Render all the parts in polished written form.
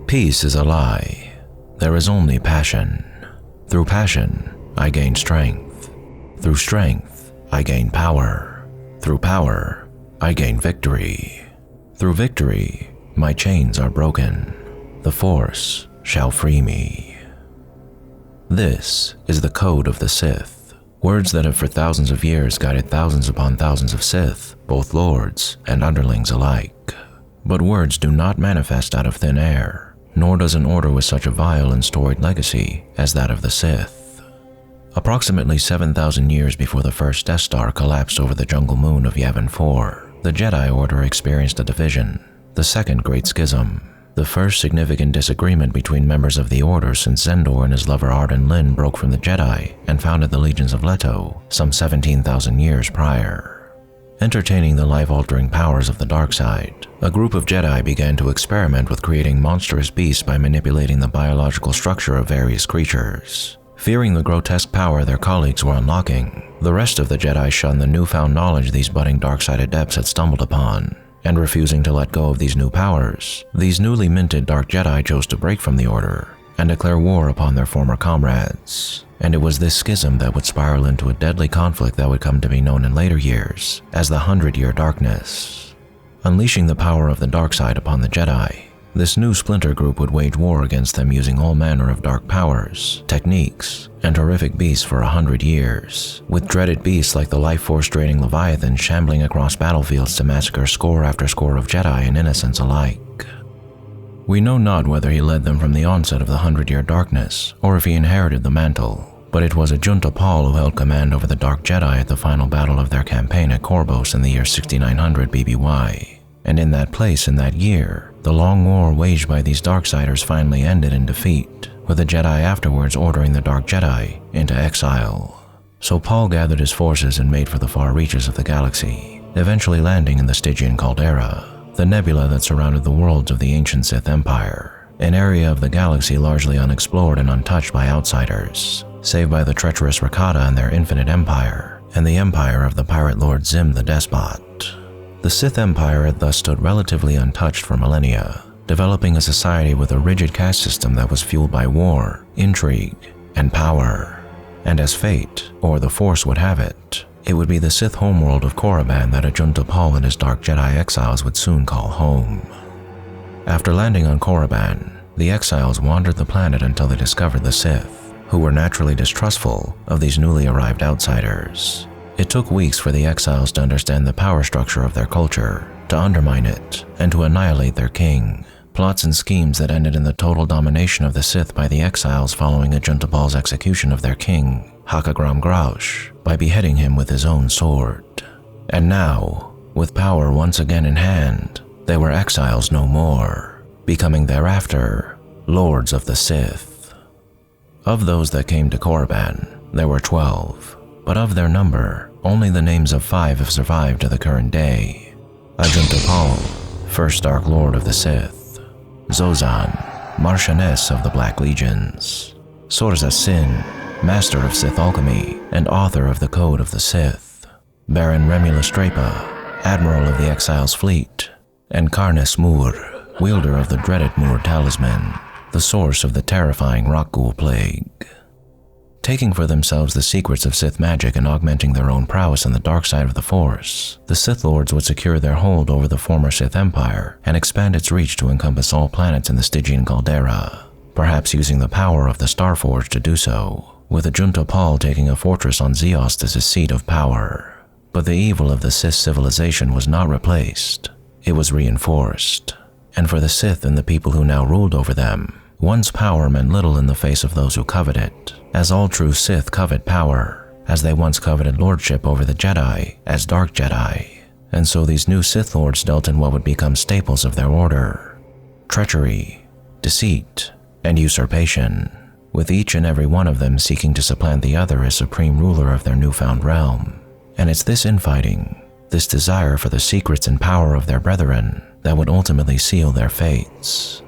Peace is a lie. There is only passion. Through passion, I gain strength. Through strength, I gain power. Through power, I gain victory. Through victory, my chains are broken. The Force shall free me. This is the code of the Sith, words that have for thousands of years guided thousands upon thousands of Sith, both lords and underlings alike. But words do not manifest out of thin air, nor does an order with such a vile and storied legacy as that of the Sith. Approximately 7,000 years before the first Death Star collapsed over the jungle moon of Yavin 4, the Jedi Order experienced a division, the Second Great Schism, the first significant disagreement between members of the Order since Zendor and his lover Arden Lyn broke from the Jedi and founded the Legions of Leto some 17,000 years prior. Entertaining the life-altering powers of the dark side, a group of Jedi began to experiment with creating monstrous beasts by manipulating the biological structure of various creatures. Fearing the grotesque power their colleagues were unlocking, the rest of the Jedi shunned the newfound knowledge these budding dark side adepts had stumbled upon, and refusing to let go of these new powers, these newly minted Dark Jedi chose to break from the Order and declare war upon their former comrades. And it was this schism that would spiral into a deadly conflict that would come to be known in later years as the 100-Year Darkness. Unleashing the power of the dark side upon the Jedi, this new splinter group would wage war against them using all manner of dark powers, techniques, and horrific beasts for 100 years, with dreaded beasts like the life force-draining Leviathan shambling across battlefields to massacre score after score of Jedi and innocents alike. We know not whether he led them from the onset of the 100-Year Darkness, or if he inherited the mantle, but it was Ajunta Pall who held command over the Dark Jedi at the final battle of their campaign at Korbos in the year 6900 BBY. And in that place in that year, the long war waged by these Darksiders finally ended in defeat, with the Jedi afterwards ordering the Dark Jedi into exile. So Pall gathered his forces and made for the far reaches of the galaxy, eventually landing in the Stygian Caldera, the nebula that surrounded the worlds of the ancient Sith Empire, an area of the galaxy largely unexplored and untouched by outsiders, save by the treacherous Rakata and their infinite empire, and the empire of the pirate lord Zim the Despot. The Sith Empire had thus stood relatively untouched for millennia, developing a society with a rigid caste system that was fueled by war, intrigue, and power. And as fate, or the Force would have it, it would be the Sith homeworld of Korriban that Ajunta Pall and his Dark Jedi exiles would soon call home. After landing on Korriban, the exiles wandered the planet until they discovered the Sith, who were naturally distrustful of these newly arrived outsiders. It took weeks for the exiles to understand the power structure of their culture, to undermine it, and to annihilate their king, plots and schemes that ended in the total domination of the Sith by the exiles following Ajunta Pall's execution of their king, Hakagram Graush, by beheading him with his own sword. And now, with power once again in hand, they were exiles no more, becoming thereafter Lords of the Sith. Of those that came to Korriban, there were 12, but of their number, only the names of 5 have survived to the current day. Ajunta Pall, first Dark Lord of the Sith; Zozan, Marchioness of the Black Legions; Sorza Sin, Master of Sith Alchemy and author of the Code of the Sith; Baron Remulus Strapa, Admiral of the Exiles Fleet; and Karnes Moor, wielder of the dreaded Moor Talisman, the source of the terrifying Rock Ghoul Plague. Taking for themselves the secrets of Sith magic and augmenting their own prowess on the dark side of the Force, the Sith Lords would secure their hold over the former Sith Empire and expand its reach to encompass all planets in the Stygian Caldera, perhaps using the power of the Starforge to do so, with Ajunta Pall taking a fortress on Zeost as his seat of power. But the evil of the Sith civilization was not replaced, it was reinforced. And for the Sith and the people who now ruled over them, one's power meant little in the face of those who covet it, as all true Sith covet power, as they once coveted lordship over the Jedi as Dark Jedi. And so these new Sith Lords dealt in what would become staples of their order: treachery, deceit, and usurpation, with each and every one of them seeking to supplant the other as supreme ruler of their newfound realm. And it's this infighting, this desire for the secrets and power of their brethren, that would ultimately seal their fates.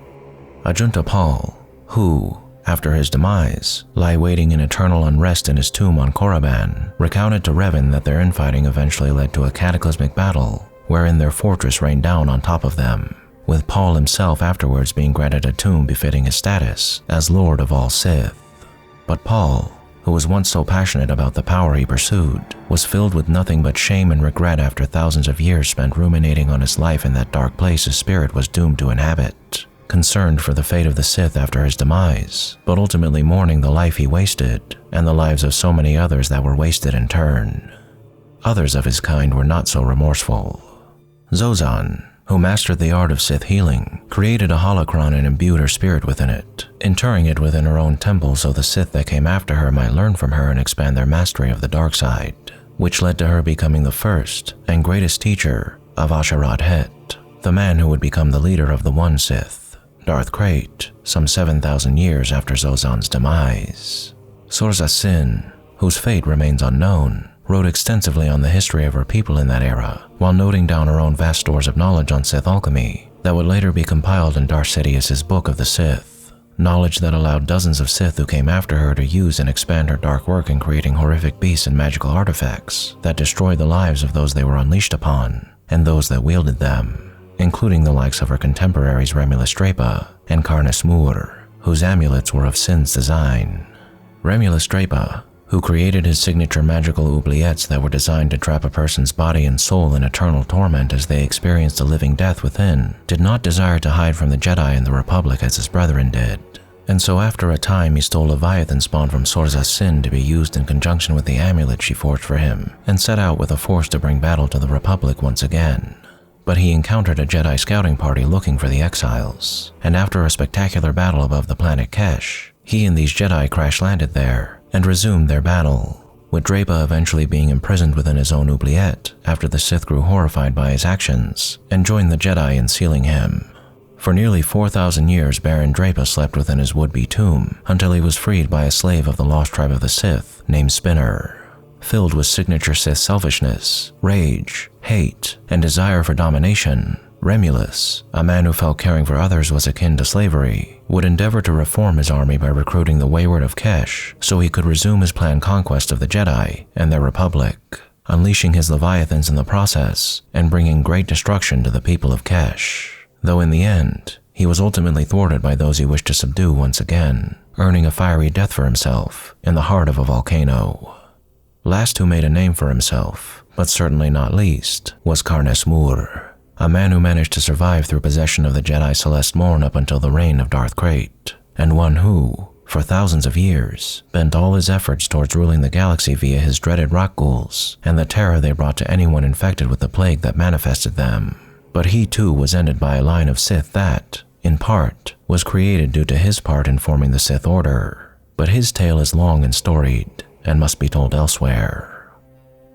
Ajunta Pall, who, after his demise, lie waiting in eternal unrest in his tomb on Korriban, recounted to Revan that their infighting eventually led to a cataclysmic battle wherein their fortress rained down on top of them, with Paul himself afterwards being granted a tomb befitting his status as Lord of all Sith. But Paul, who was once so passionate about the power he pursued, was filled with nothing but shame and regret after thousands of years spent ruminating on his life in that dark place his spirit was doomed to inhabit, concerned for the fate of the Sith after his demise, but ultimately mourning the life he wasted and the lives of so many others that were wasted in turn. Others of his kind were not so remorseful. Zozan, who mastered the art of Sith healing, created a holocron and imbued her spirit within it, interring it within her own temple so the Sith that came after her might learn from her and expand their mastery of the dark side, which led to her becoming the first and greatest teacher of Asharat Het, the man who would become the leader of the One Sith, Darth Krayt, some 7,000 years after Zozan's demise. Sorza Sin, whose fate remains unknown, wrote extensively on the history of her people in that era, while noting down her own vast stores of knowledge on Sith alchemy that would later be compiled in Darth Sidious's Book of the Sith, knowledge that allowed dozens of Sith who came after her to use and expand her dark work in creating horrific beasts and magical artifacts that destroyed the lives of those they were unleashed upon and those that wielded them, including the likes of her contemporaries Remulus Drepa and Karnas Mur, whose amulets were of Sin's design. Remulus Drepa, who created his signature magical oubliettes that were designed to trap a person's body and soul in eternal torment as they experienced a living death within, did not desire to hide from the Jedi and the Republic as his brethren did. And so after a time he stole Leviathan spawn from Sorza Sin to be used in conjunction with the amulet she forged for him, and set out with a force to bring battle to the Republic once again. But he encountered a Jedi scouting party looking for the exiles, and after a spectacular battle above the planet Kesh, he and these Jedi crash-landed there and resumed their battle, with Drepa eventually being imprisoned within his own oubliette after the Sith grew horrified by his actions and joined the Jedi in sealing him. For nearly 4,000 years, Baron Drepa slept within his would-be tomb until he was freed by a slave of the lost tribe of the Sith named Spinner. Filled with signature Sith selfishness, rage, hate, and desire for domination, Remulus, a man who felt caring for others was akin to slavery, would endeavor to reform his army by recruiting the wayward of Kesh so he could resume his planned conquest of the Jedi and their Republic, unleashing his Leviathans in the process and bringing great destruction to the people of Kesh. Though in the end, he was ultimately thwarted by those he wished to subdue once again, earning a fiery death for himself in the heart of a volcano. Last who made a name for himself, but certainly not least, was Karnas Mur, a man who managed to survive through possession of the Jedi Celeste Morn up until the reign of Darth Krayt, and one who, for thousands of years, bent all his efforts towards ruling the galaxy via his dreaded rock ghouls and the terror they brought to anyone infected with the plague that manifested them. But he too was ended by a line of Sith that, in part, was created due to his part in forming the Sith Order. But his tale is long and storied, and must be told elsewhere.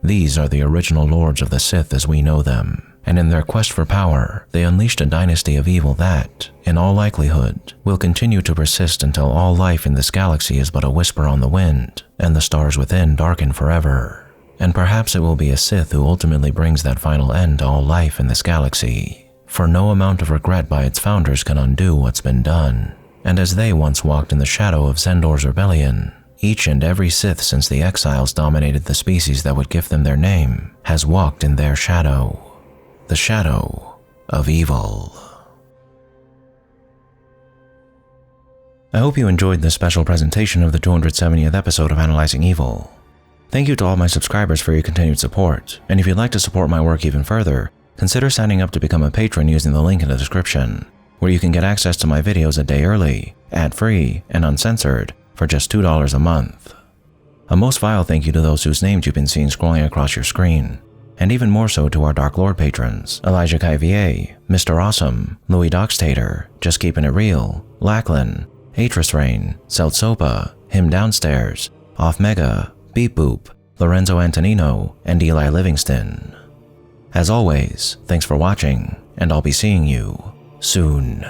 These are the original lords of the Sith as we know them, and in their quest for power, they unleashed a dynasty of evil that, in all likelihood, will continue to persist until all life in this galaxy is but a whisper on the wind, and the stars within darken forever. And perhaps it will be a Sith who ultimately brings that final end to all life in this galaxy, for no amount of regret by its founders can undo what's been done. And as they once walked in the shadow of Zendor's rebellion, each and every Sith since the exiles dominated the species that would give them their name has walked in their shadow. The shadow of evil. I hope you enjoyed this special presentation of the 270th episode of Analyzing Evil. Thank you to all my subscribers for your continued support, and if you'd like to support my work even further, consider signing up to become a patron using the link in the description, where you can get access to my videos a day early, ad-free, and uncensored for just $2 a month. A most vile thank you to those whose names you've been seeing scrolling across your screen, and even more so to our Dark Lord patrons, Elijah Kyvier, Mr. Awesome, Louis Doxtater, Just Keeping It Real, Lachlan, Atris Rain, Seltsopa, Him Downstairs, Off Mega, Beep Boop, Lorenzo Antonino, and Eli Livingston. As always, thanks for watching, and I'll be seeing you soon.